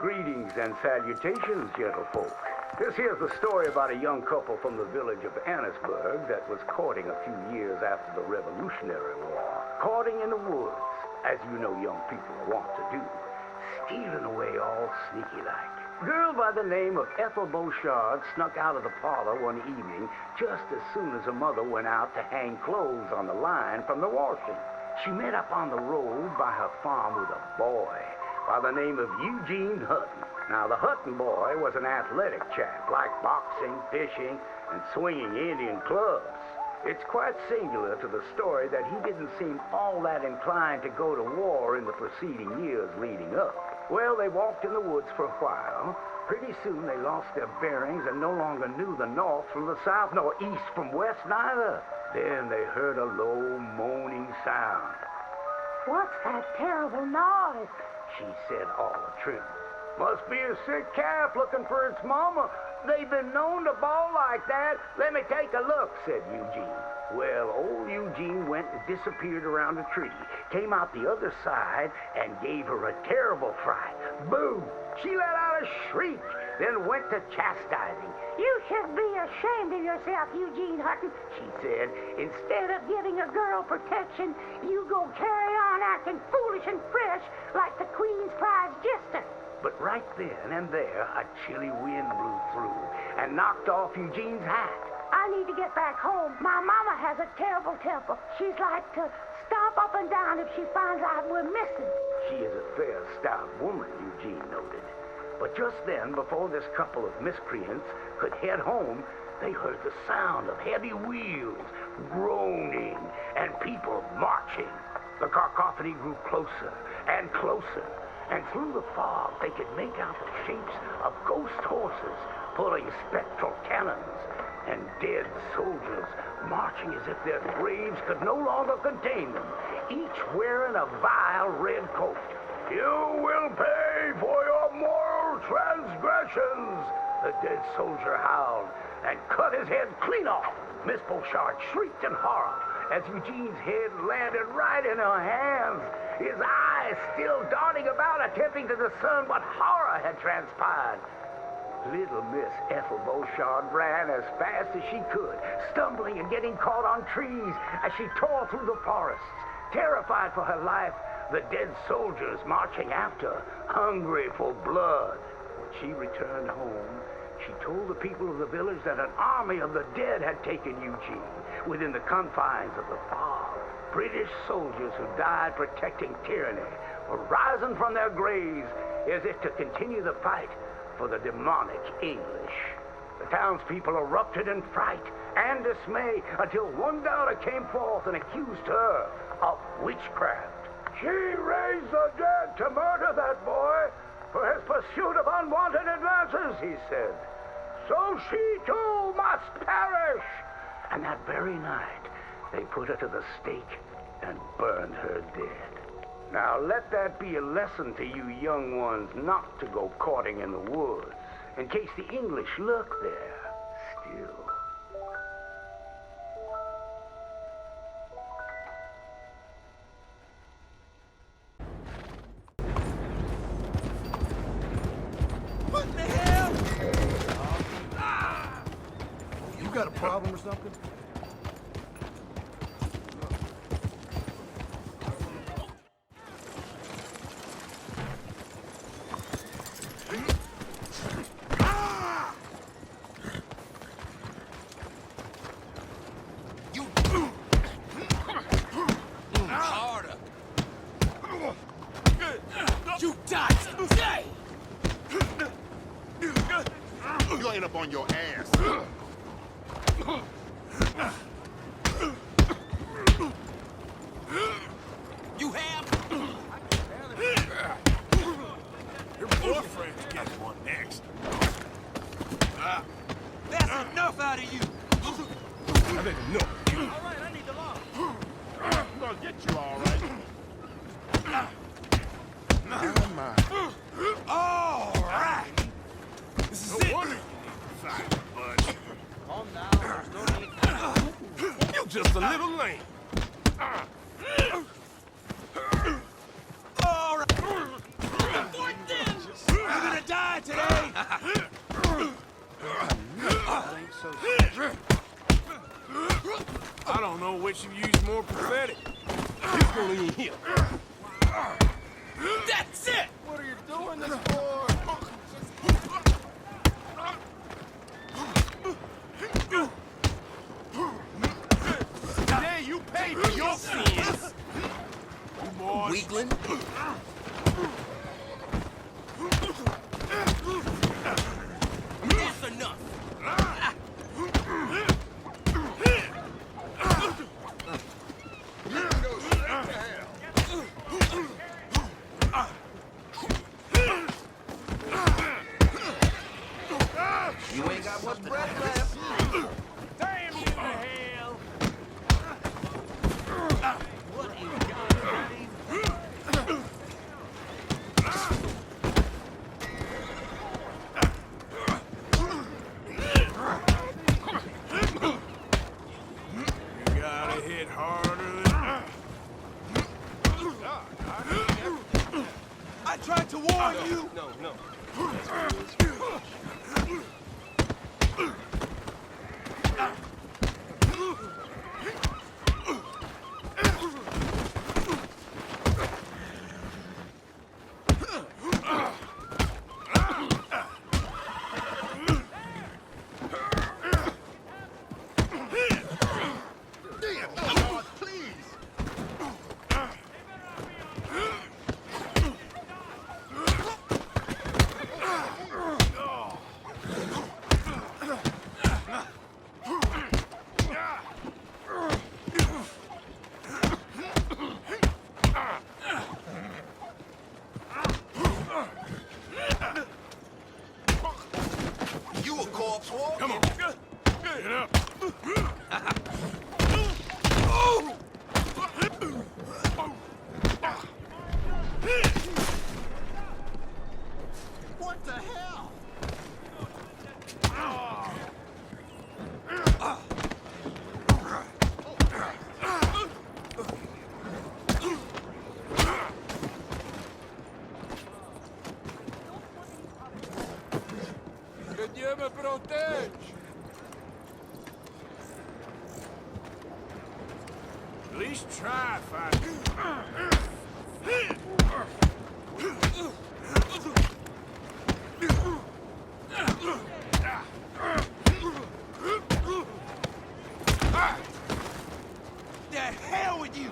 Greetings and salutations, gentlefolk. This here's the story about a young couple from the village of Annisburg that was courting a few years after the Revolutionary War. Courting in the woods, as you know young people want to do. Stealing away all sneaky-like. Girl by the name of Ethel Beauchard snuck out of the parlor one evening just as soon as her mother went out to hang clothes on the line from the washing. She met up on the road by her farm with a boy by the name of Eugene Hutton. Now, the Hutton boy was an athletic chap, liked boxing, fishing, and swinging Indian clubs. It's quite singular to the story that he didn't seem all that inclined to go to war in the preceding years leading up. Well, they walked in the woods for a while. Pretty soon they lost their bearings and no longer knew the north from the south, nor east from west neither. Then they heard a low, moaning sound. "What's that terrible noise?" she said all a-trim. "Must be a sick calf looking for its mama. They've been known to bawl like that. Let me take a look," said Eugene. Well, old Eugene went and disappeared around a tree, came out the other side, and gave her a terrible fright. Boo! She let out a shriek, then went to chastising. "You should be ashamed of yourself, Eugene Hutton," she said. "Instead of giving a girl protection, you go carry on acting foolish and fresh like the Queen's prize jester." But right then and there, a chilly wind blew through and knocked off Eugene's hat. "I need to get back home. My mama has a terrible temper. She's like to stomp up and down if she finds out we're missing." She is a fair, stout woman, Eugene noted. But just then, before this couple of miscreants could head home, they heard the sound of heavy wheels, groaning, and people marching. The cacophony grew closer and closer, and through the fog they could make out the shapes of ghost horses pulling spectral cannons, and dead soldiers marching as if their graves could no longer contain them, each wearing a vile red coat. "You will pay for your moral transgressions," the dead soldier howled, and cut his head clean off. Miss Beauchard shrieked in horror as Eugene's head landed right in her hands, his eyes still darting about, attempting to discern what horror had transpired. Little Miss Ethel Beauchard ran as fast as she could, stumbling and getting caught on trees as she tore through the forests. Terrified for her life, the dead soldiers marching after, hungry for blood. When she returned home, she told the people of the village that an army of the dead had taken Eugene within the confines of the fog. British soldiers who died protecting tyranny were rising from their graves as if to continue the fight for the demonic English. The townspeople erupted in fright and dismay until one daughter came forth and accused her of witchcraft. "She raised the dead to murder that boy for his pursuit of unwanted advances," he said. "So she too must perish." And that very night, they put her to the stake and burned her dead. Now let that be a lesson to you young ones not to go courting in the woods, in case the English lurk there still. What the hell? You got a problem or something? You die today! You'll end up on your ass. You have? Your boyfriend's getting one next. That's enough out of you! I think enough. All right, I need the law. I'm gonna get you all right. My. All right! This is it! Wonder you decided, bud. Calm down, there's no need. You just a little lame. All right! Avoid them! You're gonna today? That ain't so serious. I don't know which of you's more pathetic. Who's gonna eat him? That's it! What are you doing this for? Today you pay for your sins. You boys. Weakling? That's enough! You ain't got much breath left. Damn you to hell! What in God's name? You gotta hit harder than... I tried to warn you! No, no. Lord, please. You a corpse walking? Come on. Get up. What the hell? Que Dieu me protège. At least try fighting. The hell with you!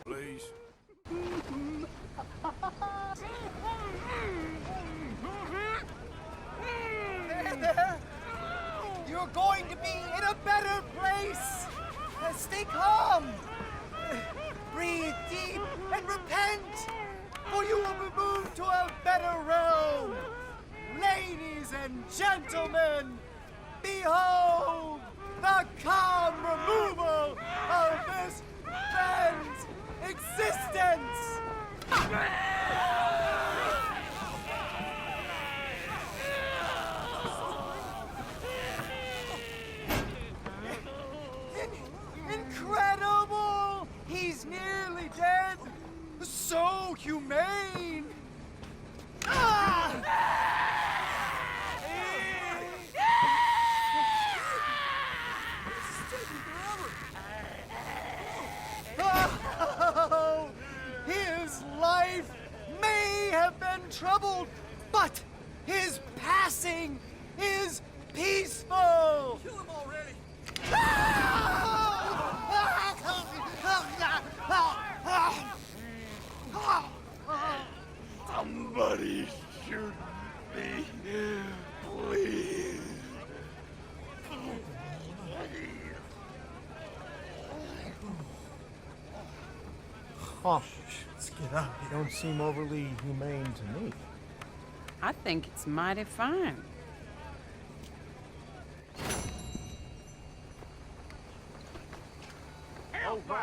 Please. There. You're going to be in a better place. Stay calm. Breathe deep and repent, for you will be moved to a better realm. Ladies and gentlemen, behold the calm removal of this man's existence. Incredible! He's nearly dead. So humane. Oh, his life may have been troubled, but His passing is peaceful! Kill him already! Somebody shoot me, please. Oh, let's get up. You don't seem overly humane to me. I think it's mighty fine. Over!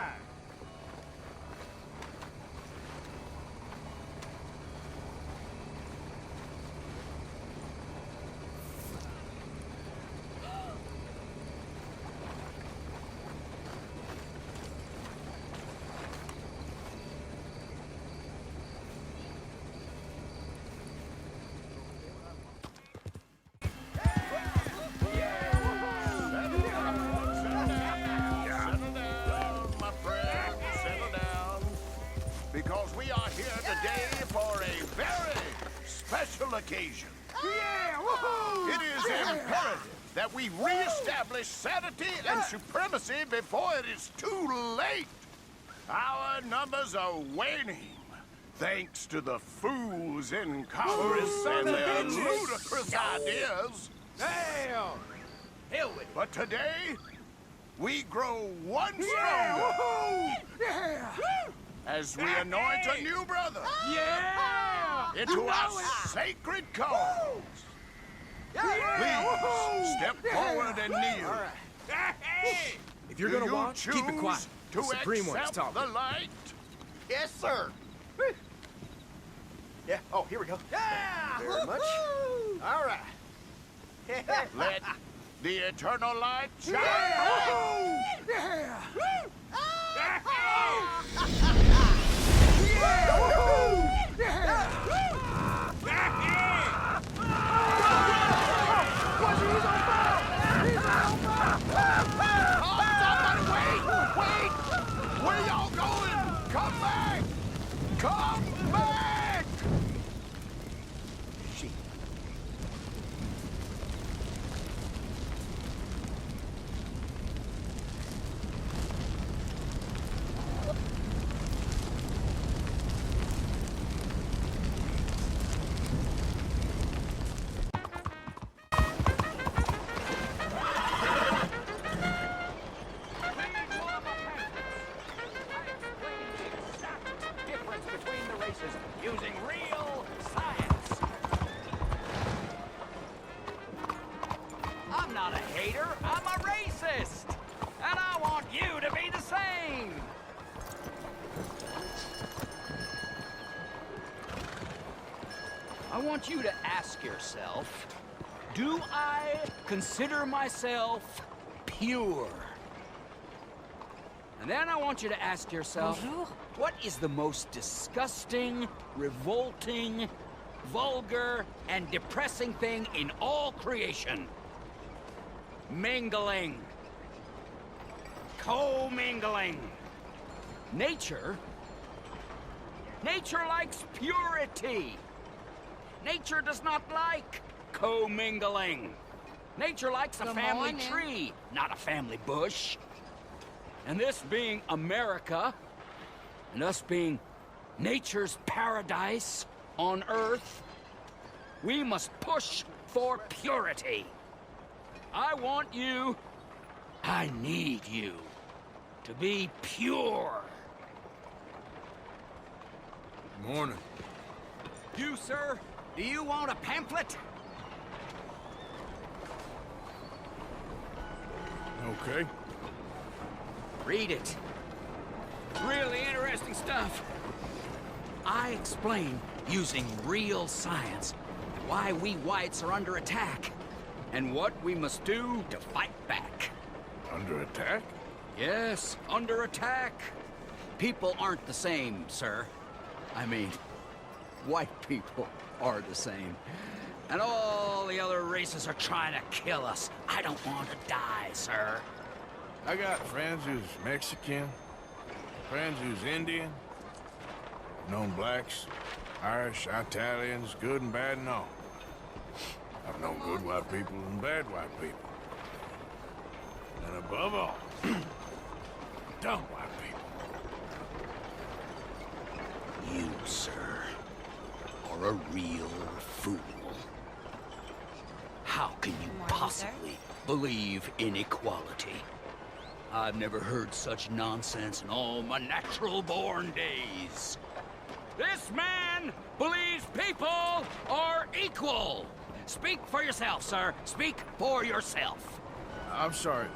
Because we are here today for a very special occasion. Yeah! Woohoo! It is imperative that we reestablish sanity and supremacy before it is too late. Our numbers are waning, thanks to the fools in Congress and their ludicrous ideas. Damn! Hell with it. But today, we grow one Yeah! stronger Woohoo! Yeah! as we anoint a new brother Yeah! into our sacred cause. Please step forward and kneel. Hey! If you're Do gonna you watch, keep it choose quiet. To The Supreme One's accept talking. the light. Yes, sir. Yeah, oh, here we go. Yeah! Very much. All right. Let the eternal light shine. Yeah! Wait! Where y'all going? Come back! Come back! Shit. Difference between the races using real science. I'm not a hater, I'm a racist. And I want you to be the same. I want you to ask yourself, do I consider myself pure? And then I want you to ask yourself, what is the most disgusting, revolting, vulgar, and depressing thing in all creation? Mingling. Co-mingling. Nature likes purity. Nature does not like co-mingling. Nature likes a family tree, not a family bush. And this being America, and us being nature's paradise on Earth, we must push for purity. I want you, I need you, to be pure. Morning. You, sir, do you want a pamphlet? Okay. Read it. Really interesting stuff. I explain, using real science, why we whites are under attack, and what we must do to fight back. Under attack? Yes, under attack. People aren't the same, sir. I mean, white people are the same. And all the other races are trying to kill us. I don't want to die, sir. I got friends who's Mexican, friends who's Indian, known blacks, Irish, Italians, good and bad and all. I've known good white people and bad white people. And above all, dumb white people. You, sir, are a real fool. How can you possibly believe in equality? I've never heard such nonsense in all my natural-born days. This man believes people are equal. Speak for yourself, sir. Speak for yourself. I'm sorry.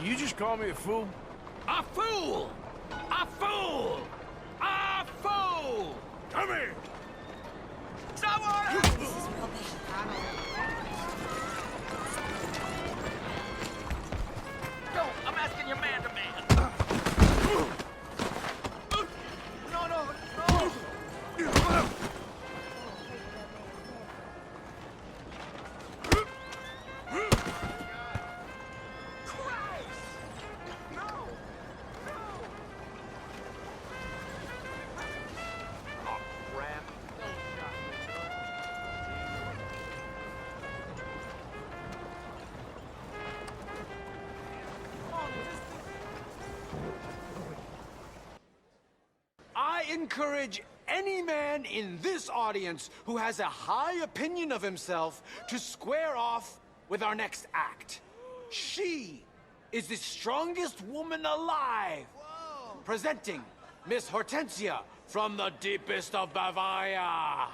You just call me a fool? A fool! A fool! A fool! Come here! Someone! This is real bad. No, I'm asking you man to man. No! I encourage any man in this audience who has a high opinion of himself to square off with our next act. She is the strongest woman alive. Whoa. Presenting Miss Hortensia from the deepest of Bavaria.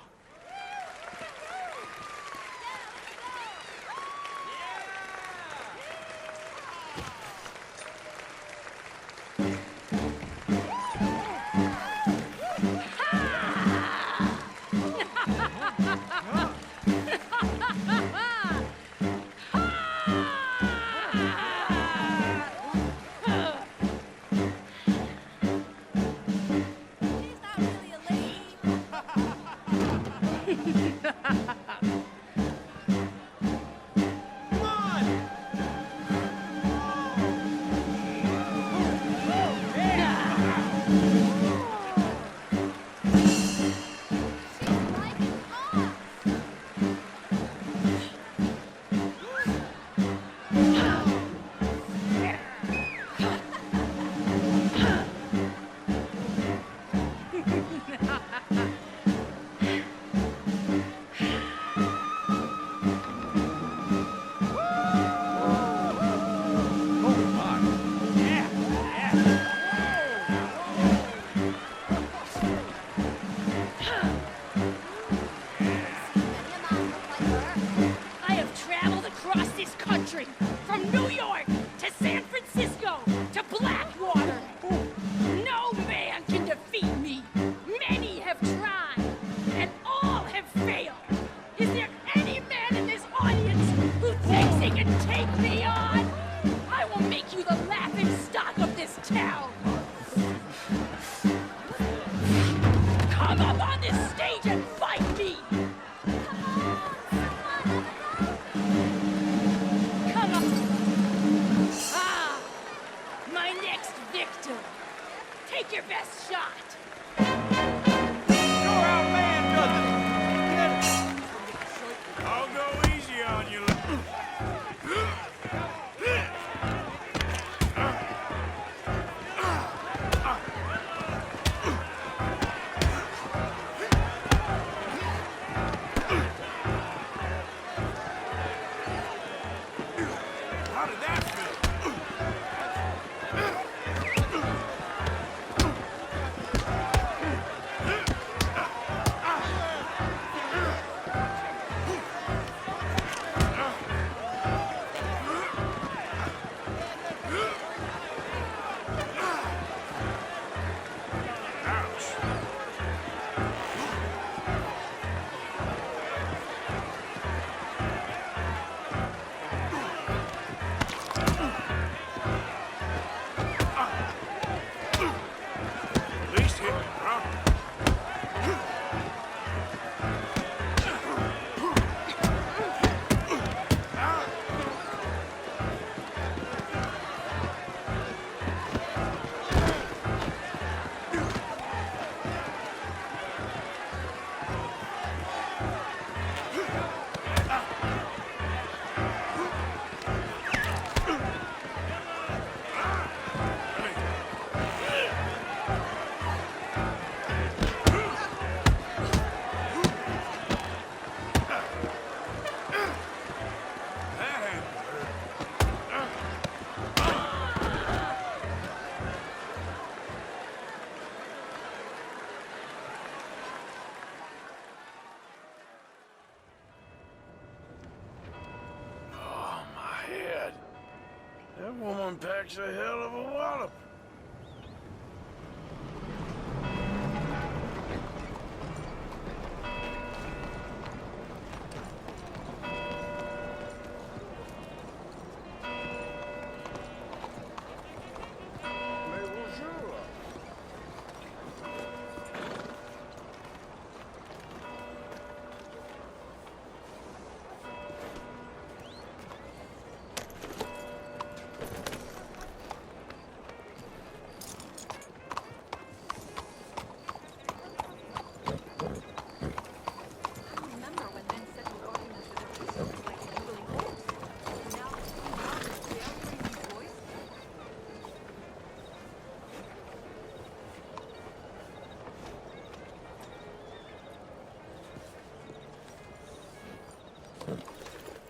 That woman packs a hell of a wallop.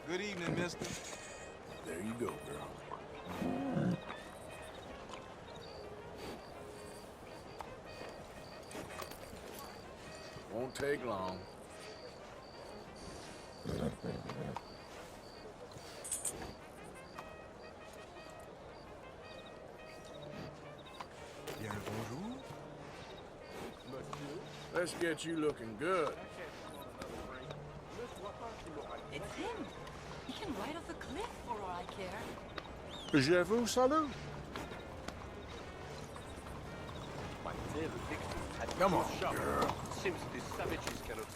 Good evening, mister. There you go, girl. Won't take long. Bien le bonjour. Let's get you looking good. It's him. He can ride off a cliff for all I care. Je vous salue. Come on, girl. Seems these savages cannot